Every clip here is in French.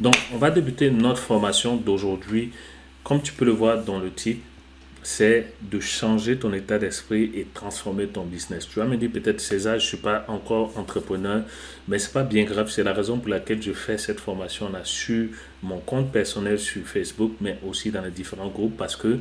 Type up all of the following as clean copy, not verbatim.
Donc, on va débuter notre formation d'aujourd'hui. Comme tu peux le voir dans le titre, c'est de changer ton état d'esprit et transformer ton business. Tu vas me dire peut-être César, je ne suis pas encore entrepreneur, mais ce n'est pas bien grave. C'est la raison pour laquelle je fais cette formation là sur mon compte personnel sur Facebook, mais aussi dans les différents groupes parce que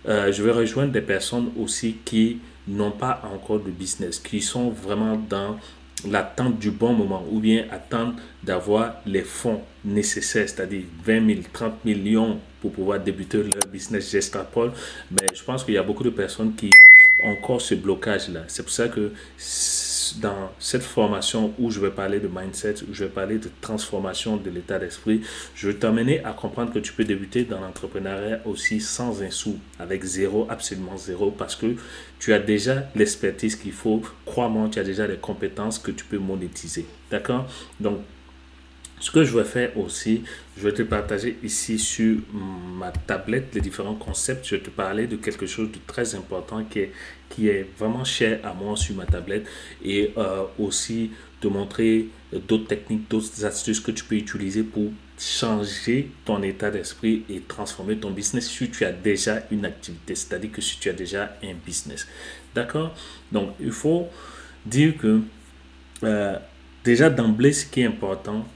je vais rejoindre des personnes aussi qui n'ont pas encore de business, qui sont vraiment dans l'attente du bon moment ou bien attendre d'avoir les fonds nécessaires, c'est-à-dire 20 000, 30 millions pour pouvoir débuter leur business. J'extrapole, mais je pense qu'il y a beaucoup de personnes qui ont encore ce blocage-là. C'est pour ça que dans cette formation où je vais parler de mindset, où je vais parler de transformation de l'état d'esprit, je vais t'amener à comprendre que tu peux débuter dans l'entrepreneuriat aussi sans un sou, avec zéro, absolument zéro, parce que tu as déjà l'expertise qu'il faut. Crois-moi, tu as déjà les compétences que tu peux monétiser. D'accord? Donc, ce que je vais faire aussi, je vais te partager ici sur ma tablette les différents concepts. Je vais te parler de quelque chose de très important qui est vraiment cher à moi sur ma tablette et aussi te montrer d'autres techniques, d'autres astuces que tu peux utiliser pour changer ton état d'esprit et transformer ton business si tu as déjà une activité, c'est-à-dire que si tu as déjà un business. D'accord? Donc, il faut dire que euh, déjà d'emblée, ce qui est important,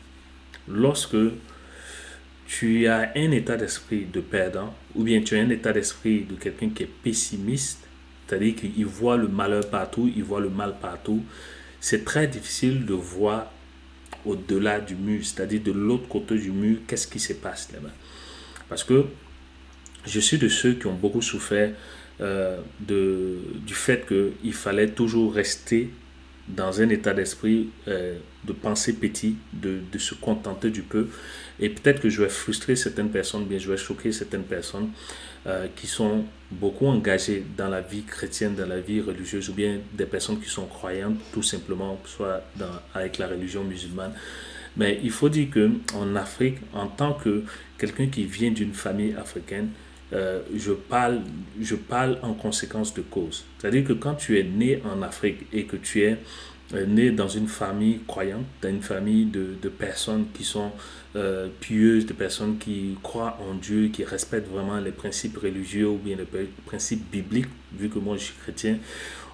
lorsque tu as un état d'esprit de perdant ou bien tu as un état d'esprit de quelqu'un qui est pessimiste, c'est-à-dire qu'il voit le malheur partout, il voit le mal partout, c'est très difficile de voir au-delà du mur, c'est-à-dire de l'autre côté du mur, qu'est-ce qui se passe là-bas. Parce que je suis de ceux qui ont beaucoup souffert du fait qu'il fallait toujours rester dans un état d'esprit de penser petit, de se contenter du peu. Et peut-être que je vais frustrer certaines personnes, bien je vais choquer certaines personnes qui sont beaucoup engagées dans la vie chrétienne, dans la vie religieuse, ou bien des personnes qui sont croyantes, tout simplement, soit avec la religion musulmane. Mais il faut dire qu'en Afrique, en tant que quelqu'un qui vient d'une famille africaine, je parle en conséquence de cause. C'est-à-dire que quand tu es né en Afrique et que tu es né dans une famille croyante, dans une famille de personnes qui sont pieuses, de personnes qui croient en Dieu, qui respectent vraiment les principes religieux ou bien les principes bibliques, vu que moi je suis chrétien,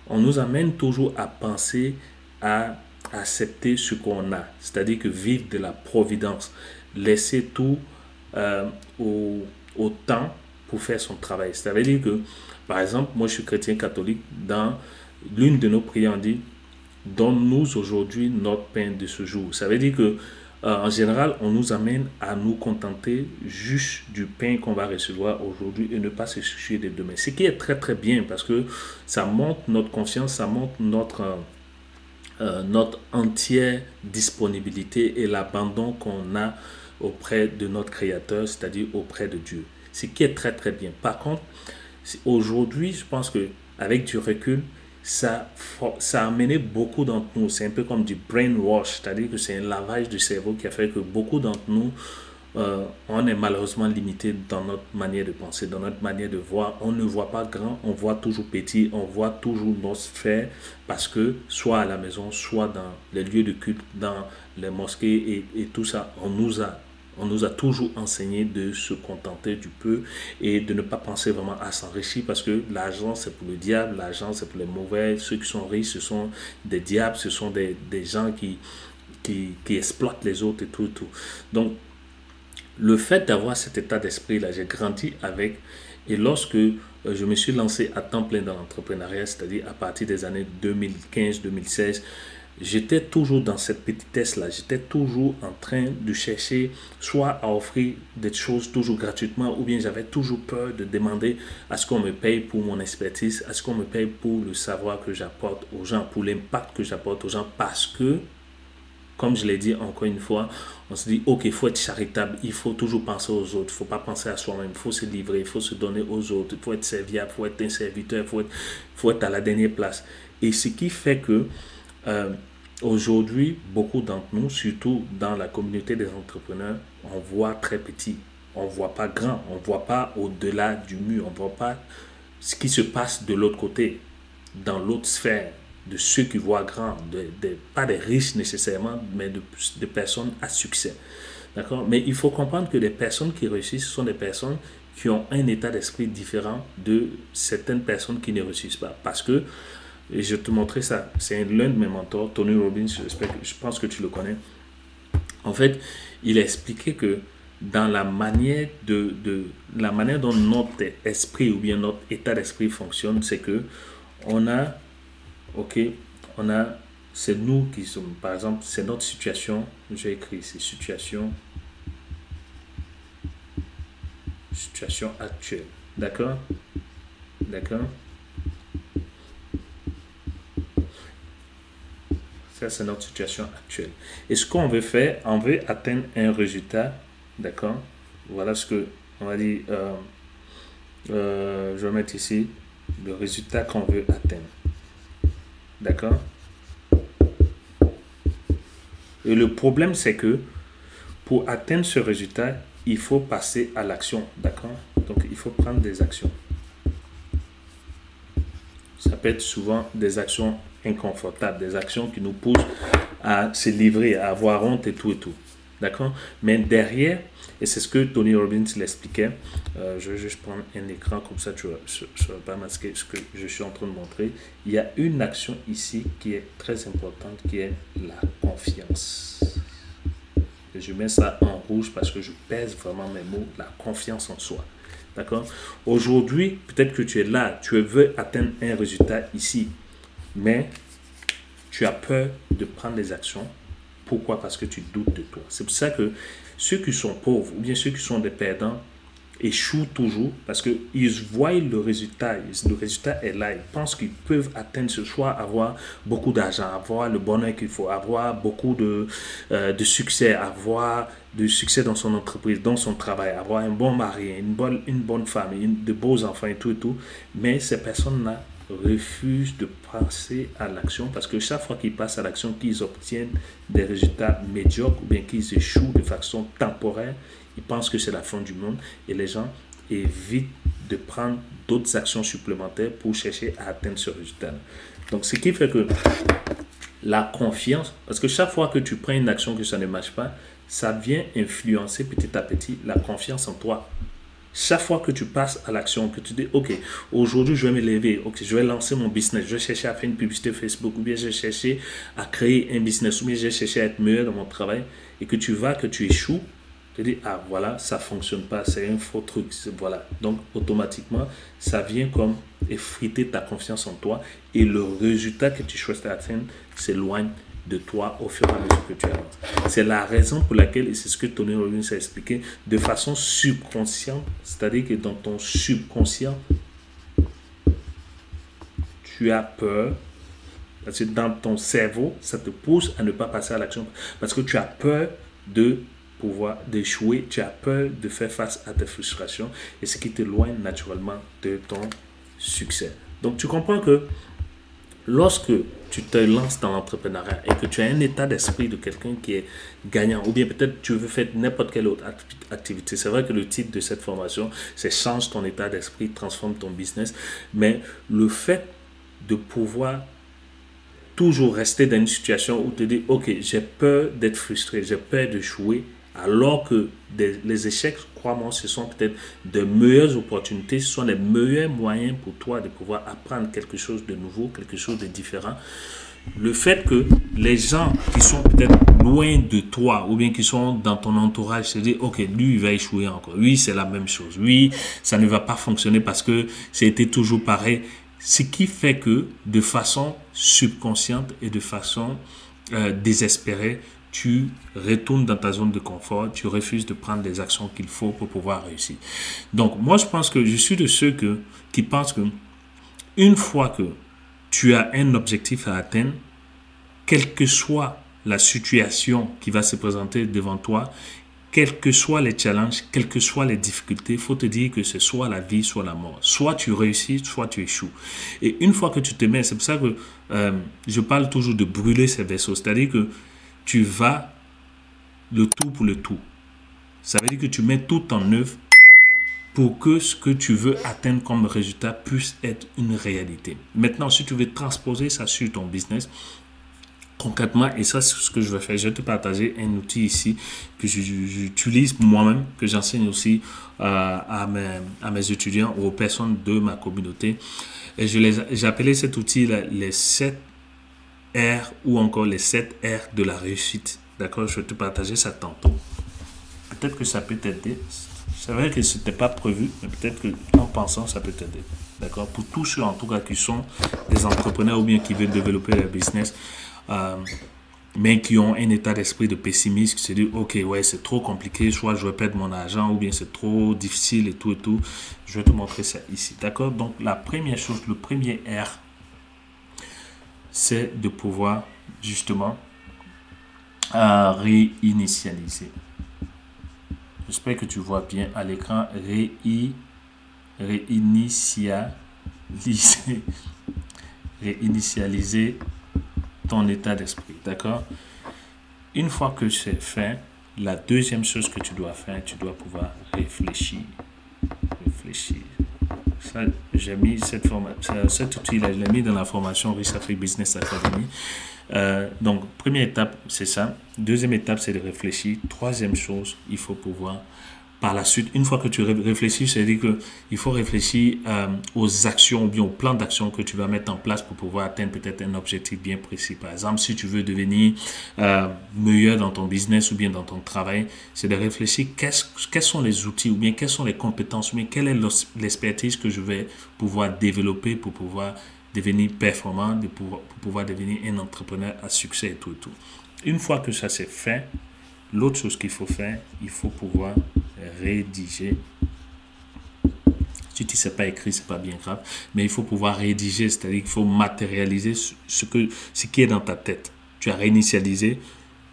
on nous amène toujours à penser à accepter ce qu'on a, c'est-à-dire que vivre de la providence, laisser tout au temps pour faire son travail. Ça veut dire que, par exemple, moi je suis chrétien catholique, dans l'une de nos prières, on dit donne-nous aujourd'hui notre pain de ce jour. Ça veut dire que en général, on nous amène à nous contenter juste du pain qu'on va recevoir aujourd'hui et ne pas se soucier de demain. Ce qui est très très bien parce que ça montre notre confiance, ça montre notre entière disponibilité et l'abandon qu'on a auprès de notre Créateur, c'est-à-dire auprès de Dieu. Ce qui est très très bien. Par contre, aujourd'hui, je pense que avec du recul, ça a amené beaucoup d'entre nous. C'est un peu comme du brainwash, c'est-à-dire que c'est un lavage du cerveau qui a fait que beaucoup d'entre nous, on est malheureusement limité dans notre manière de penser, dans notre manière de voir. On ne voit pas grand, on voit toujours petit, on voit toujours nos sphères parce que soit à la maison, soit dans les lieux de culte, dans les mosquées et tout ça, on nous a toujours enseigné de se contenter du peu et de ne pas penser vraiment à s'enrichir parce que l'argent c'est pour le diable, l'argent c'est pour les mauvais, ceux qui sont riches ce sont des diables, ce sont des gens qui exploitent les autres et tout, tout. Donc le fait d'avoir cet état d'esprit-là, j'ai grandi avec et lorsque je me suis lancé à temps plein dans l'entrepreneuriat, c'est-à-dire à partir des années 2015-2016, j'étais toujours dans cette petitesse-là. J'étais toujours en train de chercher soit à offrir des choses toujours gratuitement ou bien j'avais toujours peur de demander à ce qu'on me paye pour mon expertise, à ce qu'on me paye pour le savoir que j'apporte aux gens, pour l'impact que j'apporte aux gens parce que comme je l'ai dit encore une fois, on se dit, ok, il faut être charitable, il faut toujours penser aux autres, il ne faut pas penser à soi-même, il faut se livrer, il faut se donner aux autres, il faut être serviable, il faut être un serviteur, faut être à la dernière place. Et ce qui fait que aujourd'hui, beaucoup d'entre nous, surtout dans la communauté des entrepreneurs, on voit très petit, on ne voit pas grand, on ne voit pas au-delà du mur, on ne voit pas ce qui se passe de l'autre côté, dans l'autre sphère de ceux qui voient grand, pas des riches nécessairement, mais de personnes à succès. D'accord? Mais il faut comprendre que les personnes qui réussissent sont des personnes qui ont un état d'esprit différent de certaines personnes qui ne réussissent pas. Parce que, et je vais te montrer ça, c'est l'un de mes mentors, Tony Robbins, je pense que tu le connais. En fait, il a expliqué que dans la manière la manière dont notre esprit ou bien notre état d'esprit fonctionne, c'est que on a, ok, on a, c'est nous qui sommes, par exemple, c'est notre situation, j'ai écrit ici, situation actuelle, d'accord, d'accord, ça c'est notre situation actuelle. Et ce qu'on veut faire, on veut atteindre un résultat, d'accord, voilà ce que on va dire, je vais mettre ici le résultat qu'on veut atteindre, d'accord. Et le problème, c'est que pour atteindre ce résultat, il faut passer à l'action, d'accord? Donc, il faut prendre des actions. Ça peut être souvent des actions inconfortables, des actions qui nous poussent à se livrer, à avoir honte et tout, d'accord? Mais derrière, et c'est ce que Tony Robbins l'expliquait, je vais juste prendre un écran comme ça, tu ne vas pas masquer ce que je suis en train de montrer. Il y a une action ici qui est très importante, qui est la confiance. Et je mets ça en rouge parce que je pèse vraiment mes mots, la confiance en soi. D'accord? Aujourd'hui, peut-être que tu es là, tu veux atteindre un résultat ici, mais tu as peur de prendre des actions. Pourquoi? Parce que tu doutes de toi. C'est pour ça que ceux qui sont pauvres ou bien ceux qui sont des perdants échouent toujours parce qu'ils voient le résultat est là, ils pensent qu'ils peuvent atteindre ce choix, avoir beaucoup d'argent, avoir le bonheur qu'il faut, avoir beaucoup de succès, avoir du succès dans son entreprise, dans son travail, avoir un bon mari, une bonne femme, de beaux enfants et tout, mais ces personnes-là refusent de passer à l'action parce que chaque fois qu'ils passent à l'action, qu'ils obtiennent des résultats médiocres ou bien qu'ils échouent de façon temporaire, ils pensent que c'est la fin du monde et les gens évitent de prendre d'autres actions supplémentaires pour chercher à atteindre ce résultat. Donc, ce qui fait que la confiance, parce que chaque fois que tu prends une action que ça ne marche pas, ça vient influencer petit à petit la confiance en toi. Chaque fois que tu passes à l'action, que tu dis, ok, aujourd'hui je vais me lever, ok, je vais lancer mon business, je vais chercher à faire une publicité Facebook, ou bien je vais chercher à créer un business, ou bien je vais chercher à être meilleur dans mon travail, et que tu échoues, tu te dis, ah voilà, ça ne fonctionne pas, c'est un faux truc, voilà. Donc automatiquement, ça vient comme effriter ta confiance en toi, et le résultat que tu choisis d'atteindre s'éloigne de toi au fur et à mesure que tu avances. C'est la raison pour laquelle, et c'est ce que Tony Robbins a expliqué, de façon subconsciente, c'est-à-dire que dans ton subconscient, tu as peur, parce que dans ton cerveau, ça te pousse à ne pas passer à l'action, parce que tu as peur d'échouer, tu as peur de faire face à tes frustrations, et ce qui t'éloigne naturellement de ton succès. Donc tu comprends que lorsque tu te lances dans l'entrepreneuriat et que tu as un état d'esprit de quelqu'un qui est gagnant, ou bien peut-être tu veux faire n'importe quelle autre activité. C'est vrai que le titre de cette formation, c'est change ton état d'esprit, transforme ton business. Mais le fait de pouvoir toujours rester dans une situation où tu te dis, ok, j'ai peur d'être frustré, j'ai peur d'échouer, alors que les échecs, crois-moi, ce sont peut-être de meilleures opportunités, ce sont les meilleurs moyens pour toi de pouvoir apprendre quelque chose de nouveau, quelque chose de différent. Le fait que les gens qui sont peut-être loin de toi ou bien qui sont dans ton entourage se disent, ok, lui, il va échouer encore. Lui, c'est la même chose. Lui, ça ne va pas fonctionner parce que c'était toujours pareil. Ce qui fait que de façon subconsciente et de façon désespérée, tu retournes dans ta zone de confort, tu refuses de prendre les actions qu'il faut pour pouvoir réussir. Donc, moi, je pense que je suis de ceux qui pensent que une fois que tu as un objectif à atteindre, quelle que soit la situation qui va se présenter devant toi, quels que soient les challenges, quelles que soient les difficultés, il faut te dire que c'est soit la vie, soit la mort. Soit tu réussis, soit tu échoues. Et une fois que tu te mets, c'est pour ça que je parle toujours de brûler ces vaisseaux. C'est-à-dire que tu vas le tout pour le tout. Ça veut dire que tu mets tout en œuvre pour que ce que tu veux atteindre comme résultat puisse être une réalité. Maintenant, si tu veux transposer ça sur ton business, concrètement, et ça c'est ce que je vais faire. Je vais te partager un outil ici que j'utilise moi-même, que j'enseigne aussi à mes étudiants ou aux personnes de ma communauté. Et j'ai appelé cet outil là, les 7 R ou encore les 7 R de la réussite. D'accord, je vais te partager ça tantôt. Peut-être que ça peut t'aider. C'est vrai que ce n'était pas prévu, mais peut-être qu'en pensant, ça peut t'aider. D'accord, pour tous ceux en tout cas qui sont des entrepreneurs ou bien qui veulent développer leur business, mais qui ont un état d'esprit de pessimisme, qui se disent ok, ouais, c'est trop compliqué, soit je vais perdre mon argent ou bien c'est trop difficile et tout et tout. Je vais te montrer ça ici. D'accord, donc la première chose, le premier R, c'est de pouvoir justement réinitialiser. J'espère que tu vois bien à l'écran. Réinitialiser ton état d'esprit. D'accord? Une fois que c'est fait, la deuxième chose que tu dois faire, tu dois pouvoir réfléchir. Réfléchir. Ça, j'ai mis cet outil-là, je l'ai mis dans la formation Rich Afrique Business Academy. Donc, première étape, c'est ça. Deuxième étape, c'est de réfléchir. Troisième chose, il faut pouvoir, par la suite, une fois que tu réfléchis, c'est-à-dire qu'il faut réfléchir aux actions ou bien au plan d'action que tu vas mettre en place pour pouvoir atteindre peut-être un objectif bien précis. Par exemple, si tu veux devenir meilleur dans ton business ou bien dans ton travail, c'est de réfléchir quels sont les outils ou bien quelles sont les compétences ou bien quelle est l'expertise que je vais pouvoir développer pour pouvoir devenir performant, pour pouvoir devenir un entrepreneur à succès et tout et tout. Une fois que ça c'est fait, l'autre chose qu'il faut faire, il faut pouvoir rédiger. Si tu ne sais pas écrire, c'est pas bien grave, mais il faut pouvoir rédiger, c'est-à-dire qu'il faut matérialiser ce qui est dans ta tête. Tu as réinitialisé,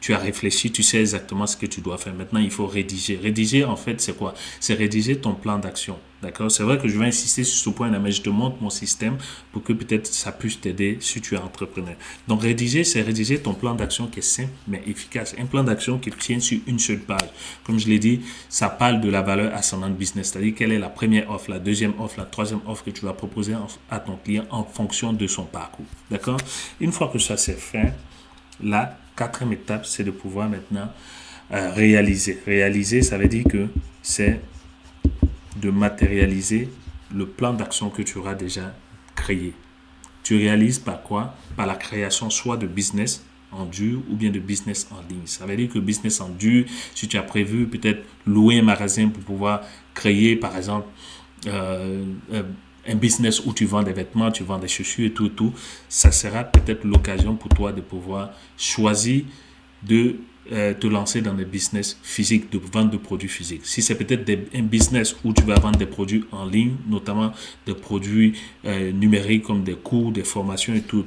tu as réfléchi, tu sais exactement ce que tu dois faire. Maintenant, il faut rédiger. Rédiger, en fait, c'est quoi? C'est rédiger ton plan d'action. D'accord? C'est vrai que je vais insister sur ce point-là, mais je te montre mon système pour que peut-être ça puisse t'aider si tu es entrepreneur. Donc, rédiger, c'est rédiger ton plan d'action qui est simple, mais efficace. Un plan d'action qui tient sur une seule page. Comme je l'ai dit, ça parle de la valeur ascendante business. C'est-à-dire quelle est la première offre, la deuxième offre, la troisième offre que tu vas proposer à ton client en fonction de son parcours. D'accord? Une fois que ça c'est fait, la quatrième étape, c'est de pouvoir maintenant réaliser. Réaliser, ça veut dire que c'est de matérialiser le plan d'action que tu auras déjà créé. Tu réalises par quoi? Par la création soit de business en dur ou bien de business en ligne. Ça veut dire que business en dur, si tu as prévu peut-être louer un magasin pour pouvoir créer par exemple un business où tu vends des vêtements, tu vends des chaussures et tout, ça sera peut-être l'occasion pour toi de pouvoir choisir de te lancer dans des business physiques, de vendre de produits physiques. Si c'est peut-être un business où tu vas vendre des produits en ligne, notamment des produits numériques comme des cours, des formations et tout,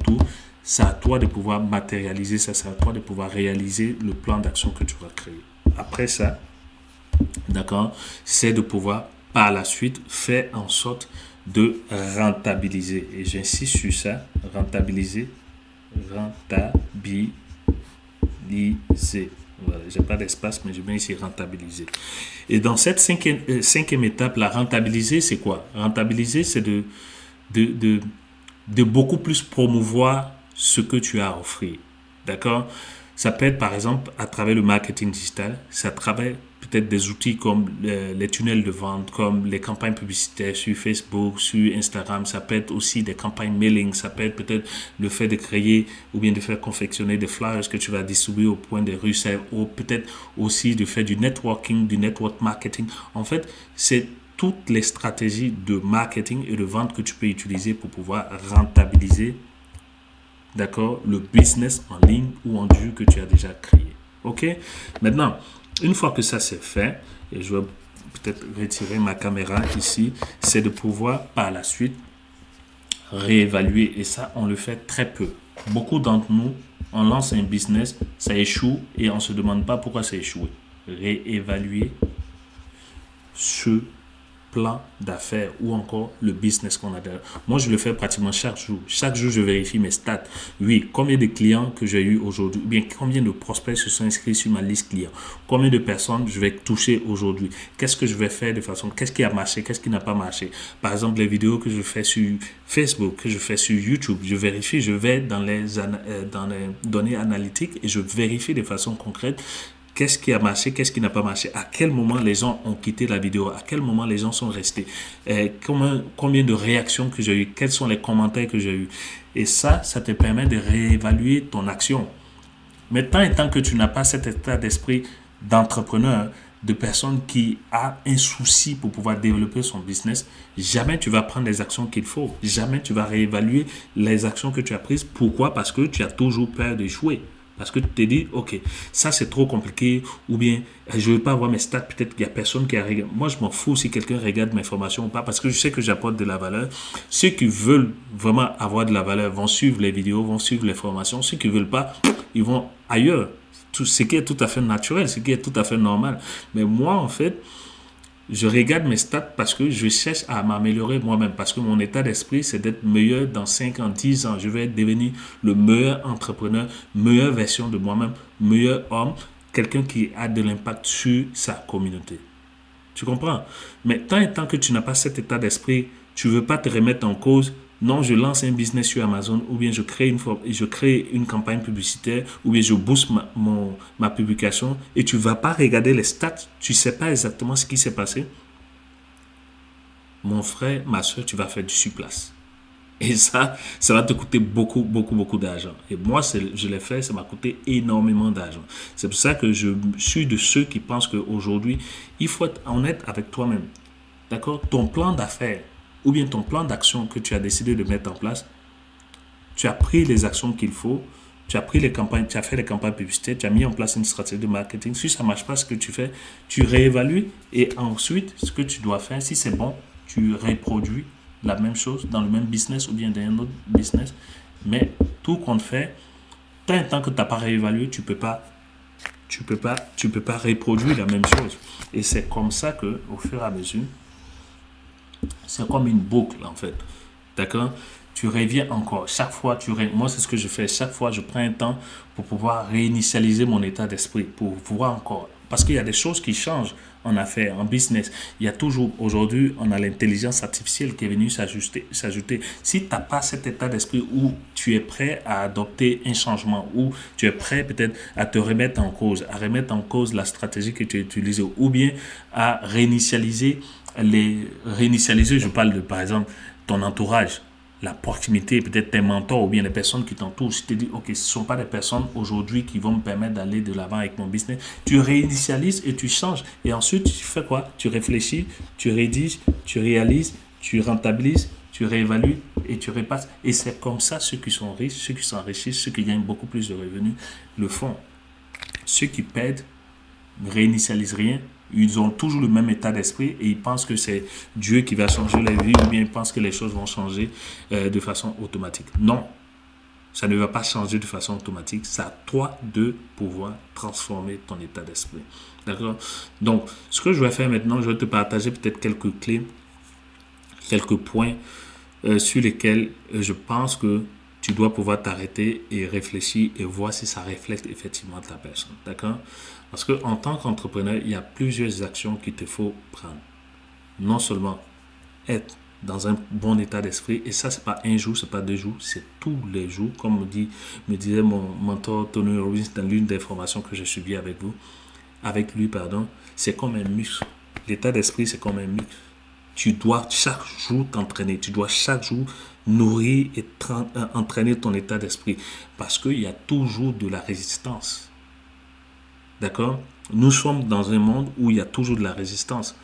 c'est à toi de pouvoir matérialiser ça, c'est à toi de pouvoir réaliser le plan d'action que tu vas créer. Après ça, d'accord, c'est de pouvoir par la suite faire en sorte de rentabiliser. Et j'insiste sur ça, rentabiliser. Voilà, j'ai pas d'espace, mais je vais ici rentabiliser. Et dans cette cinquième étape, la rentabiliser, c'est quoi? Rentabiliser, c'est de beaucoup plus promouvoir ce que tu as à offrir. D'accord? Ça peut être par exemple à travers le marketing digital, ça travaille peut-être des outils comme les tunnels de vente, comme les campagnes publicitaires sur Facebook, sur Instagram. Ça peut être aussi des campagnes mailing, ça peut être peut-être le fait de créer ou bien de faire confectionner des flyers que tu vas distribuer au point des rues, ou peut-être aussi de faire du networking, du network marketing. En fait, c'est toutes les stratégies de marketing et de vente que tu peux utiliser pour pouvoir rentabiliser, d'accord, le business en ligne ou en dur que tu as déjà créé. Ok? Maintenant, une fois que ça c'est fait, et je vais peut-être retirer ma caméra ici, c'est de pouvoir par la suite réévaluer. Et ça, on le fait très peu. Beaucoup d'entre nous, on lance un business, ça échoue et on ne se demande pas pourquoi ça a échoué. Réévaluer ce plan d'affaires ou encore le business qu'on a derrière. Moi, je le fais pratiquement chaque jour. Chaque jour, je vérifie mes stats. Oui, combien de clients que j'ai eu aujourd'hui, ou bien combien de prospects se sont inscrits sur ma liste client, combien de personnes je vais toucher aujourd'hui, qu'est-ce que je vais faire de façon, qu'est-ce qui a marché, qu'est-ce qui n'a pas marché. Par exemple, les vidéos que je fais sur Facebook, que je fais sur YouTube, je vérifie, je vais dans les données analytiques et je vérifie de façon concrète qu'est-ce qui a marché, qu'est-ce qui n'a pas marché, à quel moment les gens ont quitté la vidéo, à quel moment les gens sont restés, combien de réactions que j'ai eu, quels sont les commentaires que j'ai eu. Et ça te permet de réévaluer ton action. Mais tant et tant que tu n'as pas cet état d'esprit d'entrepreneur, de personne qui a un souci pour pouvoir développer son business, jamais tu vas prendre les actions qu'il faut. Jamais tu vas réévaluer les actions que tu as prises. Pourquoi? Parce que tu as toujours peur d'échouer. Parce que tu te dis, ok, ça c'est trop compliqué, ou bien je ne veux pas avoir mes stats, peut-être qu'il n'y a personne qui a regardé. Moi, je m'en fous si quelqu'un regarde mes formations ou pas, parce que je sais que j'apporte de la valeur. Ceux qui veulent vraiment avoir de la valeur vont suivre les vidéos, vont suivre les formations. Ceux qui ne veulent pas, ils vont ailleurs. Tout ce qui est tout à fait naturel, ce qui est tout à fait normal. Mais moi, en fait, je regarde mes stats parce que je cherche à m'améliorer moi-même. Parce que mon état d'esprit, c'est d'être meilleur dans 5 ans, 10 ans. Je vais devenir le meilleur entrepreneur, meilleure version de moi-même, meilleur homme, quelqu'un qui a de l'impact sur sa communauté. Tu comprends? Mais tant et tant que tu n'as pas cet état d'esprit, tu ne veux pas te remettre en cause. Non, je lance un business sur Amazon ou bien je crée une campagne publicitaire ou bien je booste ma publication et tu ne vas pas regarder les stats. Tu ne sais pas exactement ce qui s'est passé. Mon frère, ma soeur, tu vas faire du surplace. Et ça va te coûter beaucoup, beaucoup, beaucoup d'argent. Et moi, je l'ai fait, ça m'a coûté énormément d'argent. C'est pour ça que je suis de ceux qui pensent qu'aujourd'hui, il faut être honnête avec toi-même. D'accord? Ton plan d'affaires ou bien ton plan d'action que tu as décidé de mettre en place, tu as pris les actions qu'il faut, tu as pris les campagnes, tu as fait les campagnes publicitaires, tu as mis en place une stratégie de marketing. Si ça ne marche pas ce que tu fais, tu réévalues et ensuite, ce que tu dois faire, si c'est bon, tu reproduis la même chose dans le même business ou bien dans un autre business. Mais tout compte fait, tant que tu n'as pas réévalué, tu peux pas reproduire la même chose. Et c'est comme ça que, au fur et à mesure, c'est comme une boucle en fait. D'accord? Tu reviens encore. Chaque fois, moi, c'est ce que je fais. Chaque fois, je prends un temps pour pouvoir réinitialiser mon état d'esprit, pour pouvoir encore. Parce qu'il y a des choses qui changent en affaires, en business. Il y a toujours, aujourd'hui, on a l'intelligence artificielle qui est venue s'ajouter. Si tu n'as pas cet état d'esprit où tu es prêt à adopter un changement, où tu es prêt peut-être à te remettre en cause, à remettre en cause la stratégie que tu as utilisée, ou bien à réinitialiser je parle de, par exemple, ton entourage, la proximité, peut-être tes mentors ou bien les personnes qui t'entourent. Si tu te dis, ok, ce ne sont pas des personnes aujourd'hui qui vont me permettre d'aller de l'avant avec mon business, tu réinitialises et tu changes. Et ensuite, tu fais quoi? Tu réfléchis, tu rédiges, tu réalises, tu rentabilises, tu réévalues et tu repasses. Et c'est comme ça ceux qui sont riches, ceux qui s'enrichissent, ceux qui gagnent beaucoup plus de revenus le font. Ceux qui perdent ne réinitialisent rien. Ils ont toujours le même état d'esprit et ils pensent que c'est Dieu qui va changer la vie ou bien ils pensent que les choses vont changer de façon automatique. Non, ça ne va pas changer de façon automatique. C'est à toi de pouvoir transformer ton état d'esprit. D'accord? Donc, ce que je vais faire maintenant, je vais te partager peut-être quelques clés, quelques points sur lesquels je pense que tu dois pouvoir t'arrêter et réfléchir et voir si ça reflète effectivement ta personne. D'accord? Parce qu'en tant qu'entrepreneur, il y a plusieurs actions qu'il te faut prendre. Non seulement être dans un bon état d'esprit, et ça, ce n'est pas un jour, ce n'est pas 2 jours, c'est tous les jours, comme me disait mon mentor Tony Robbins dans l'une des formations que j'ai suivies avec lui, c'est comme un muscle. L'état d'esprit, c'est comme un muscle. Tu dois chaque jour t'entraîner, tu dois chaque jour nourrir et entraîner ton état d'esprit, parce qu'il y a toujours de la résistance. D'accord? Nous sommes dans un monde où il y a toujours de la résistance.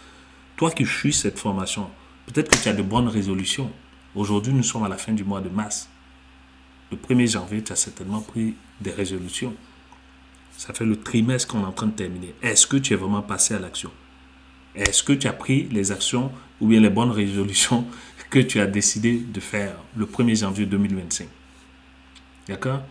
Toi qui suis cette formation, peut-être que tu as de bonnes résolutions. Aujourd'hui, nous sommes à la fin du mois de mars. Le 1er janvier, tu as certainement pris des résolutions. Ça fait le trimestre qu'on est en train de terminer. Est-ce que tu es vraiment passé à l'action? Est-ce que tu as pris les actions ou bien les bonnes résolutions que tu as décidé de faire le 1er janvier 2025? D'accord?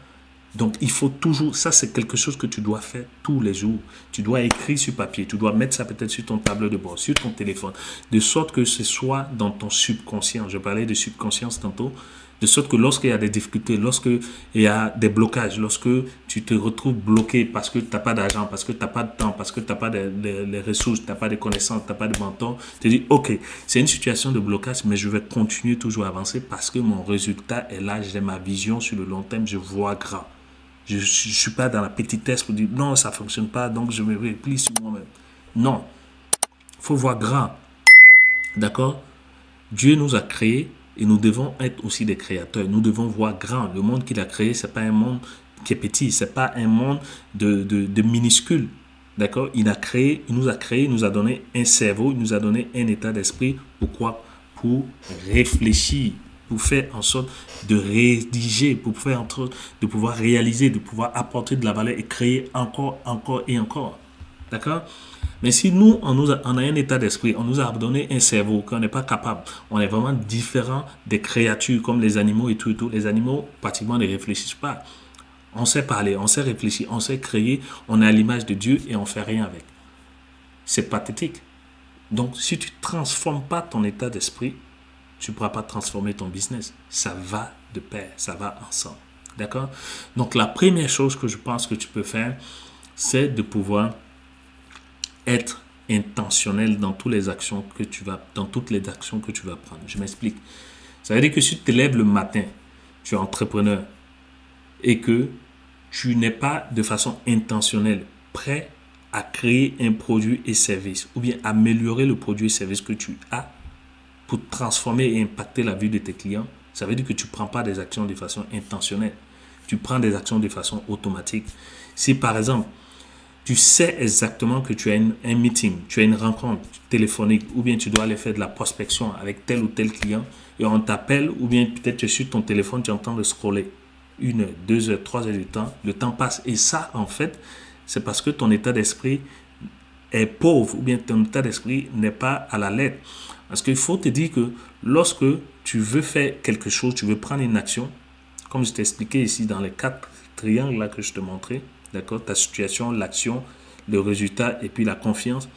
Donc, il faut toujours, ça c'est quelque chose que tu dois faire tous les jours. Tu dois écrire sur papier, tu dois mettre ça peut-être sur ton tableau de bord, sur ton téléphone, de sorte que ce soit dans ton subconscient. Je parlais de subconscience tantôt, de sorte que lorsqu'il y a des difficultés, lorsqu'il y a des blocages, lorsque tu te retrouves bloqué parce que tu n'as pas d'argent, parce que tu n'as pas de temps, parce que tu n'as pas les ressources, tu n'as pas de connaissances, tu n'as pas de mentor, tu te dis, ok, c'est une situation de blocage, mais je vais continuer toujours à avancer parce que mon résultat est là, j'ai ma vision sur le long terme, je vois grand. Je ne suis pas dans la petitesse pour dire non, ça ne fonctionne pas, donc je me replie sur moi-même. Non, il faut voir grand. D'accord? Dieu nous a créés et nous devons être aussi des créateurs. Nous devons voir grand. Le monde qu'il a créé, ce n'est pas un monde qui est petit, ce n'est pas un monde de minuscule. D'accord? Il nous a créé, il nous a donné un cerveau, il nous a donné un état d'esprit. Pourquoi? Pour réfléchir, pour faire en sorte de rédiger, pour faire en sorte de pouvoir réaliser, de pouvoir apporter de la valeur et créer encore, encore et encore. D'accord? Mais si nous, on a un état d'esprit, on nous a donné un cerveau, qu'on n'est pas capable, on est vraiment différent des créatures comme les animaux et tout et tout. Les animaux, pratiquement, ne réfléchissent pas. On sait parler, on sait réfléchir, on sait créer, on est à l'image de Dieu et on ne fait rien avec. C'est pathétique. Donc, si tu ne transformes pas ton état d'esprit, tu ne pourras pas transformer ton business. Ça va de pair, ça va ensemble. D'accord? Donc, la première chose que je pense que tu peux faire, c'est de pouvoir être intentionnel dans toutes les actions que tu vas prendre. Je m'explique. Ça veut dire que si tu te lèves le matin, tu es entrepreneur et que tu n'es pas de façon intentionnelle prêt à créer un produit et service ou bien améliorer le produit et service que tu as pour transformer et impacter la vie de tes clients, ça veut dire que tu ne prends pas des actions de façon intentionnelle. Tu prends des actions de façon automatique. Si par exemple, tu sais exactement que tu as un meeting, tu as une rencontre téléphonique ou bien tu dois aller faire de la prospection avec tel ou tel client et on t'appelle ou bien peut-être tu es sur ton téléphone, tu es en train de scroller 1 heure, 2 heures, 3 heures du temps, le temps passe et ça en fait c'est parce que ton état d'esprit est pauvre ou bien ton état d'esprit n'est pas à la lettre. Parce qu'il faut te dire que lorsque tu veux faire quelque chose, tu veux prendre une action, comme je t'ai expliqué ici dans les 4 triangles là que je te montrais, d'accord, ta situation, l'action, le résultat et puis la confiance.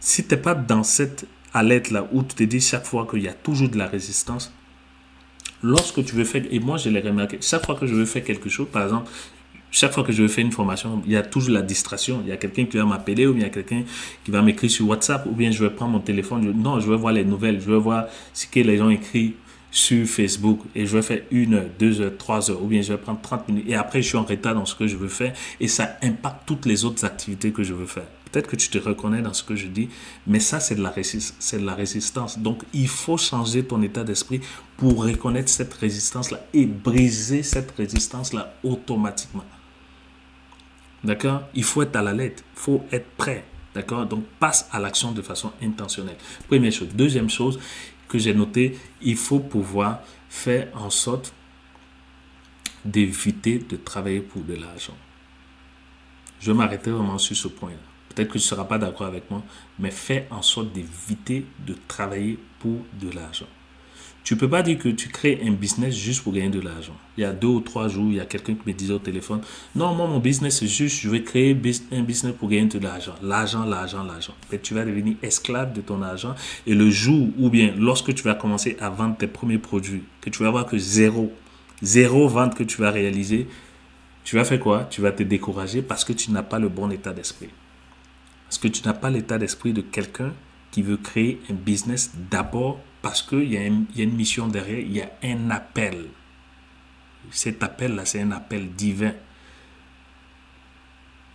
Si tu n'es pas dans cette alerte là où tu te dis chaque fois qu'il y a toujours de la résistance, lorsque tu veux faire, et moi je l'ai remarqué, chaque fois que je veux faire quelque chose, par exemple, chaque fois que je veux faire une formation, il y a toujours la distraction. Il y a quelqu'un qui va m'appeler ou il y a quelqu'un qui va m'écrire sur WhatsApp ou bien je vais prendre mon téléphone. Non, je vais voir les nouvelles. Je vais voir ce que les gens écrivent sur Facebook et je vais faire 1 heure, 2 heures, 3 heures ou bien je vais prendre 30 minutes et après je suis en retard dans ce que je veux faire et ça impacte toutes les autres activités que je veux faire. Peut-être que tu te reconnais dans ce que je dis, mais ça c'est de la résistance. Donc il faut changer ton état d'esprit pour reconnaître cette résistance-là et briser cette résistance-là automatiquement. D'accord? Il faut être à la lettre, il faut être prêt. D'accord? Donc passe à l'action de façon intentionnelle. Première chose. Deuxième chose que j'ai noté, il faut pouvoir faire en sorte d'éviter de travailler pour de l'argent. Je vais m'arrêter vraiment sur ce point-là. Peut-être que tu ne seras pas d'accord avec moi, mais fais en sorte d'éviter de travailler pour de l'argent. Tu ne peux pas dire que tu crées un business juste pour gagner de l'argent. Il y a 2 ou 3 jours, il y a quelqu'un qui me disait au téléphone, non, moi, mon business, c'est juste, je vais créer un business pour gagner de l'argent. L'argent, l'argent, l'argent. Mais tu vas devenir esclave de ton argent. Et le jour ou bien lorsque tu vas commencer à vendre tes premiers produits, que tu vas voir que zéro vente que tu vas réaliser, tu vas faire quoi? Tu vas te décourager parce que tu n'as pas le bon état d'esprit. Parce que tu n'as pas l'état d'esprit de quelqu'un qui veut créer un business d'abord parce qu'il y a une mission derrière, il y a un appel. Cet appel-là, c'est un appel divin.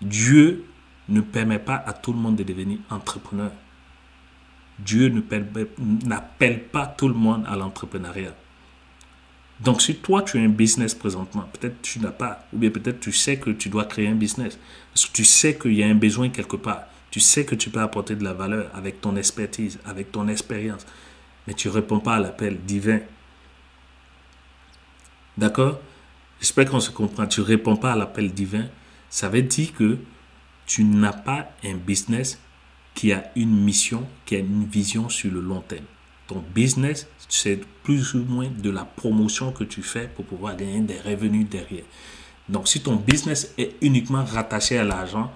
Dieu ne permet pas à tout le monde de devenir entrepreneur. Dieu n'appelle pas tout le monde à l'entrepreneuriat. Donc, si toi, tu as un business présentement, peut-être tu n'as pas, ou bien peut-être tu sais que tu dois créer un business, parce que tu sais qu'il y a un besoin quelque part, tu sais que tu peux apporter de la valeur avec ton expertise, avec ton expérience, mais tu ne réponds pas à l'appel divin. D'accord? J'espère qu'on se comprend. Tu ne réponds pas à l'appel divin. Ça veut dire que tu n'as pas un business qui a une mission, qui a une vision sur le long terme. Ton business, c'est plus ou moins de la promotion que tu fais pour pouvoir gagner des revenus derrière. Donc, si ton business est uniquement rattaché à l'argent,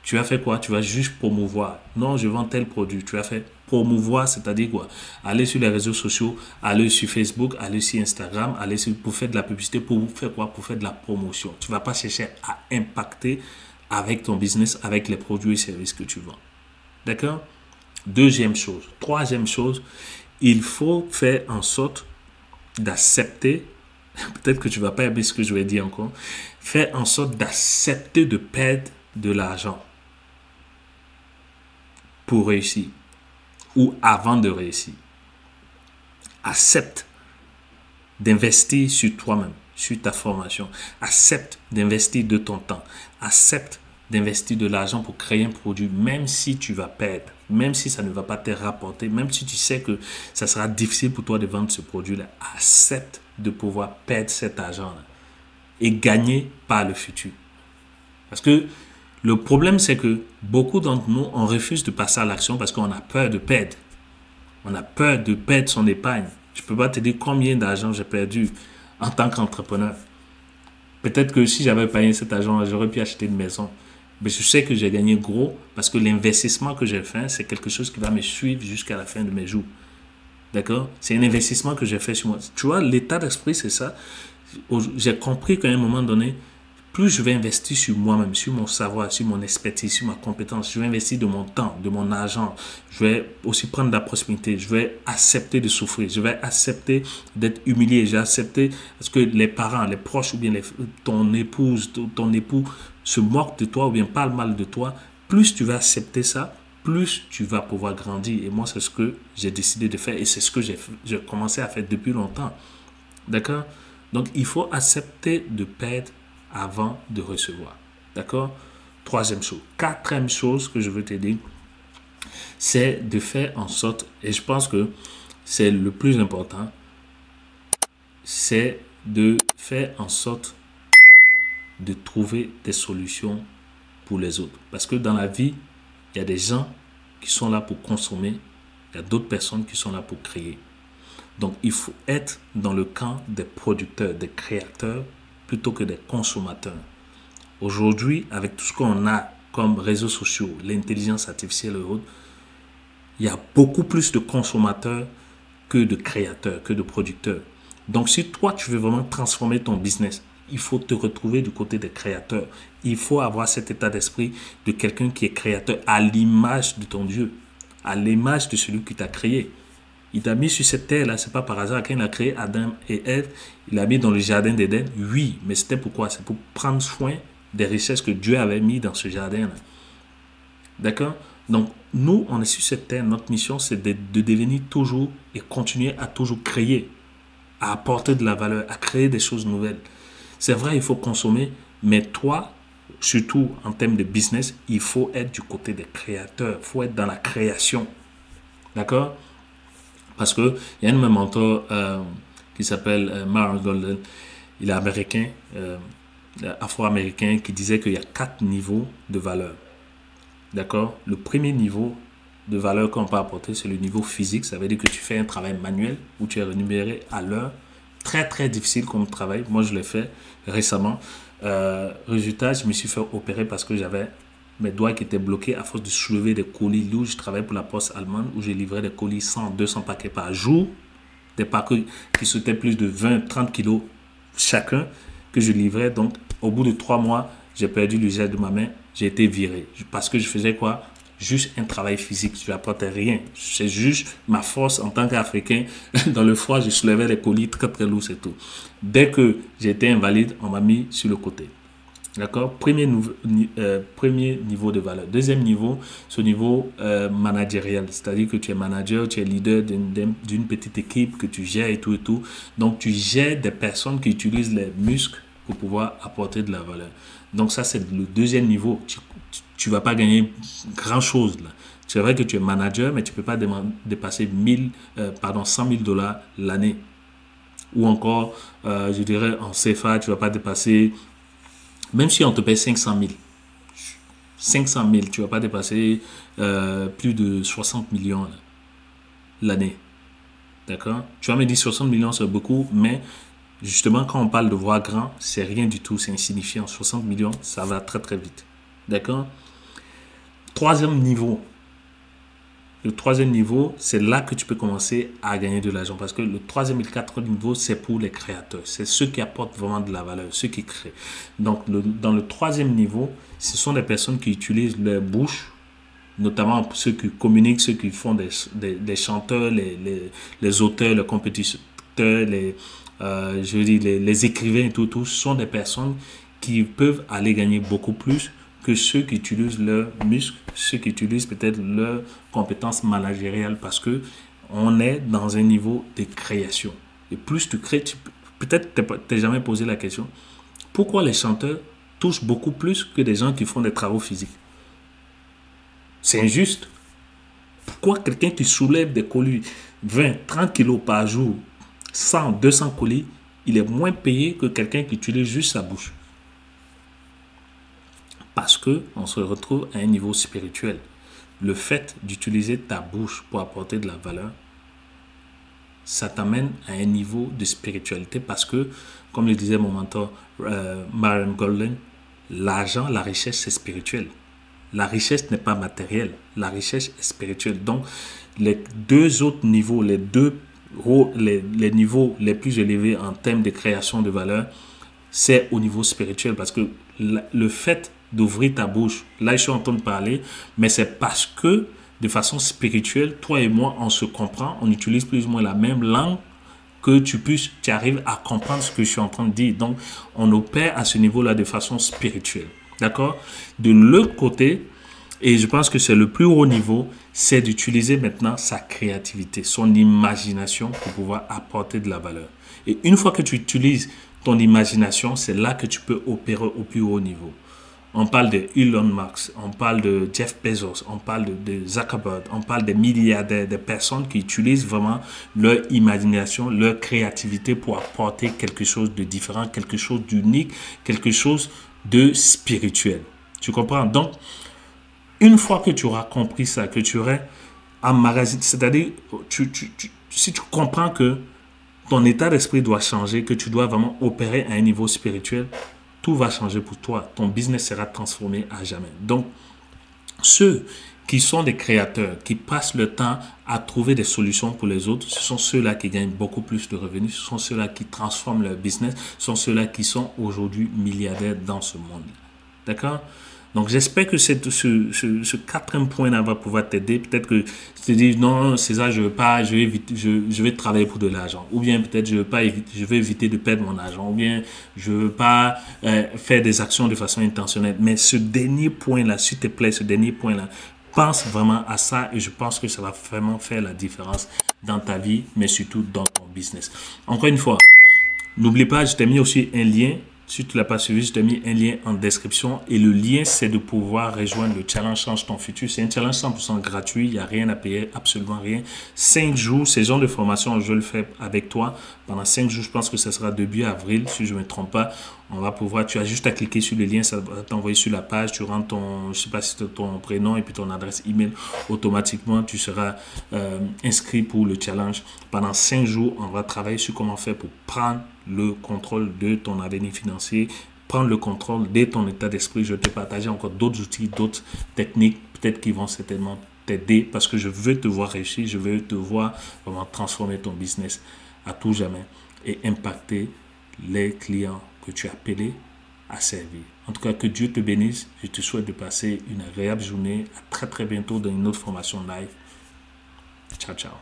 tu as fait quoi? Tu vas juste promouvoir. Non, je vends tel produit. Tu as fait promouvoir, c'est-à-dire quoi? Aller sur les réseaux sociaux, aller sur Facebook, aller sur Instagram, pour faire de la publicité, pour faire quoi? Pour faire de la promotion. Tu ne vas pas chercher à impacter avec ton business, avec les produits et services que tu vends. D'accord? Deuxième chose. Troisième chose, il faut faire en sorte d'accepter, peut-être que tu ne vas pas aimer ce que je vais dire encore, faire en sorte d'accepter de perdre de l'argent pour réussir ou avant de réussir. Accepte d'investir sur toi-même, sur ta formation. Accepte d'investir de ton temps. Accepte d'investir de l'argent pour créer un produit, même si tu vas perdre, même si ça ne va pas te rapporter, même si tu sais que ça sera difficile pour toi de vendre ce produit-là. Accepte de pouvoir perdre cet argent-là et gagner par le futur. Parce que le problème, c'est que beaucoup d'entre nous, on refuse de passer à l'action parce qu'on a peur de perdre. On a peur de perdre son épargne. Je ne peux pas te dire combien d'argent j'ai perdu en tant qu'entrepreneur. Peut-être que si j'avais payé cet argent, j'aurais pu acheter une maison. Mais je sais que j'ai gagné gros parce que l'investissement que j'ai fait, c'est quelque chose qui va me suivre jusqu'à la fin de mes jours. D'accord? C'est un investissement que j'ai fait sur moi. Tu vois, l'état d'esprit, c'est ça. J'ai compris qu'à un moment donné, plus je vais investir sur moi-même, sur mon savoir, sur mon expertise, sur ma compétence, je vais investir de mon temps, de mon argent, je vais aussi prendre de la prospérité, je vais accepter de souffrir, je vais accepter d'être humilié, je vais accepter parce que les parents, les proches ou bien ton épouse, ton époux se moquent de toi ou bien parlent mal de toi, plus tu vas accepter ça, plus tu vas pouvoir grandir. Et moi, c'est ce que j'ai décidé de faire et c'est ce que j'ai commencé à faire depuis longtemps. D'accord? Donc, il faut accepter de perdre avant de recevoir. D'accord? Troisième chose. Quatrième chose que je veux te dire, c'est de faire en sorte, et je pense que c'est le plus important, c'est de faire en sorte de trouver des solutions pour les autres. Parce que dans la vie, il y a des gens qui sont là pour consommer, il y a d'autres personnes qui sont là pour créer. Donc, il faut être dans le camp des producteurs, des créateurs, plutôt que des consommateurs. Aujourd'hui, avec tout ce qu'on a comme réseaux sociaux, l'intelligence artificielle et autres, il y a beaucoup plus de consommateurs que de créateurs, que de producteurs. Donc, si toi, tu veux vraiment transformer ton business, il faut te retrouver du côté des créateurs. Il faut avoir cet état d'esprit de quelqu'un qui est créateur à l'image de ton Dieu, à l'image de celui qui t'a créé. Il t'a mis sur cette terre-là, c'est pas par hasard. Quand il a créé Adam et Ève, il l'a mis dans le jardin d'Éden. Oui, mais c'était pourquoi? C'est pour prendre soin des richesses que Dieu avait mis dans ce jardin-là. D'accord? Donc, nous, on est sur cette terre. Notre mission, c'est de devenir toujours et continuer à toujours créer, à apporter de la valeur, à créer des choses nouvelles. C'est vrai, il faut consommer, mais toi, surtout en termes de business, il faut être du côté des créateurs. Il faut être dans la création. D'accord? Parce qu'il y a un de mes mentors qui s'appelle Myron Golden. Il est américain, afro-américain, qui disait qu'il y a 4 niveaux de valeur. D'accord? Le premier niveau de valeur qu'on peut apporter, c'est le niveau physique. Ça veut dire que tu fais un travail manuel où tu es rémunéré à l'heure. Très, très difficile comme travail. Moi, je l'ai fait récemment. Résultat, je me suis fait opérer parce que j'avais mes doigts qui étaient bloqués à force de soulever des colis lourds. Je travaillais pour la poste allemande où je livrais des colis 100, 200 paquets par jour. Des paquets qui sautaient plus de 20, 30 kilos chacun que je livrais. Donc, au bout de 3 mois, j'ai perdu l'usage de ma main. J'ai été viré. Parce que je faisais quoi? Juste un travail physique. Je n'apportais rien. C'est juste ma force en tant qu'Africain. Dans le froid, je soulevais les colis très, très lourds, c'est tout. Dès que j'étais invalide, on m'a mis sur le côté. D'accord? Premier niveau de valeur. Deuxième niveau, c'est au niveau managérial. C'est-à-dire que tu es manager, tu es leader d'une petite équipe que tu gères et tout et tout. Donc, tu gères des personnes qui utilisent les muscles pour pouvoir apporter de la valeur. Donc, ça, c'est le deuxième niveau. Tu ne vas pas gagner grand-chose là. C'est vrai que tu es manager, mais tu ne peux pas dépasser 100 000 dollars l'année. Ou encore, je dirais, en CFA, tu ne vas pas dépasser... Même si on te paye 500 000, 500 000, tu ne vas pas dépasser plus de 60 millions l'année. D'accord? Tu vas me dire 60 millions, c'est beaucoup, mais Justement, quand on parle de voir grand, c'est rien du tout, c'est insignifiant. 60 millions, ça va très très vite. D'accord? Troisième niveau. Le troisième niveau, c'est là que tu peux commencer à gagner de l'argent. Parce que le troisième et le quatrième niveau, c'est pour les créateurs. C'est ceux qui apportent vraiment de la valeur, ceux qui créent. Donc, dans le troisième niveau, ce sont des personnes qui utilisent leur bouche, notamment ceux qui communiquent, ceux qui font des chanteurs, les auteurs, les compétiteurs, je veux dire, les écrivains et tout, ce sont des personnes qui peuvent aller gagner beaucoup plus que ceux qui utilisent leurs muscles, ceux qui utilisent peut-être leurs compétences managériales, parce que on est dans un niveau de création. Et plus tu crées, peut-être tu t'es jamais posé la question, pourquoi les chanteurs touchent beaucoup plus que des gens qui font des travaux physiques? C'est injuste. Pourquoi quelqu'un qui soulève des colis 20, 30 kilos par jour, 100, 200 colis, il est moins payé que quelqu'un qui utilise juste sa bouche? Parce qu'on se retrouve à un niveau spirituel. Le fait d'utiliser ta bouche pour apporter de la valeur, ça t'amène à un niveau de spiritualité parce que, comme le disait mon mentor Myron Golden, l'argent, la richesse, c'est spirituel. La richesse n'est pas matérielle, la richesse est spirituelle. Donc, les deux autres niveaux, les niveaux les plus élevés en termes de création de valeur, c'est au niveau spirituel parce que le fait d'ouvrir ta bouche, là je suis en train de parler, mais c'est parce que de façon spirituelle, toi et moi, on se comprend, on utilise plus ou moins la même langue, que tu arrives à comprendre ce que je suis en train de dire. Donc, on opère à ce niveau-là de façon spirituelle. D'accord? De l'autre côté, et je pense que c'est le plus haut niveau, c'est d'utiliser maintenant sa créativité, son imagination pour pouvoir apporter de la valeur. Et une fois que tu utilises ton imagination, c'est là que tu peux opérer au plus haut niveau. On parle de Elon Musk, on parle de Jeff Bezos, on parle de Zuckerberg, on parle des milliardaires, des personnes qui utilisent vraiment leur imagination, leur créativité pour apporter quelque chose de différent, quelque chose d'unique, quelque chose de spirituel. Tu comprends? Donc, une fois que tu auras compris ça, que tu aurais emmagasiné, c'est-à-dire, si tu comprends que ton état d'esprit doit changer, que tu dois vraiment opérer à un niveau spirituel, tout va changer pour toi. Ton business sera transformé à jamais. Donc, ceux qui sont des créateurs, qui passent le temps à trouver des solutions pour les autres, ce sont ceux-là qui gagnent beaucoup plus de revenus, ce sont ceux-là qui transforment leur business, ce sont ceux-là qui sont aujourd'hui milliardaires dans ce monde. D'accord? Donc, j'espère que ce quatrième point-là va pouvoir t'aider. Peut-être que tu te dis, non, César, je veux pas, je vais travailler pour de l'argent. Ou bien, peut-être, je vais éviter de perdre mon argent. Ou bien, je veux pas faire des actions de façon intentionnelle. Mais ce dernier point-là, s'il te plaît, ce dernier point-là, pense vraiment à ça et je pense que ça va vraiment faire la différence dans ta vie, mais surtout dans ton business. Encore une fois, n'oublie pas, je t'ai mis aussi un lien. Si tu ne l'as pas suivi, je t'ai mis un lien en description. Et le lien, c'est de pouvoir rejoindre le challenge Change ton futur. C'est un challenge 100% gratuit. Il n'y a rien à payer, absolument rien. 5 jours, ces genres de formation, je le fais avec toi. Pendant 5 jours, je pense que ce sera début avril, si je ne me trompe pas. On va pouvoir, tu as juste à cliquer sur le lien, ça va t'envoyer sur la page. Tu rentres ton, je sais pas si c'est ton prénom et puis ton adresse email. Automatiquement, tu seras inscrit pour le challenge. Pendant 5 jours, on va travailler sur comment faire pour prendre le contrôle de ton avenir financier, prendre le contrôle de ton état d'esprit. Je vais te partager encore d'autres outils, d'autres techniques, peut-être qui vont certainement t'aider parce que je veux te voir réussir, je veux te voir vraiment transformer ton business à tout jamais et impacter les clients que tu as appelés à servir. En tout cas, que Dieu te bénisse. Je te souhaite de passer une agréable journée. À très très bientôt dans une autre formation live. Ciao, ciao.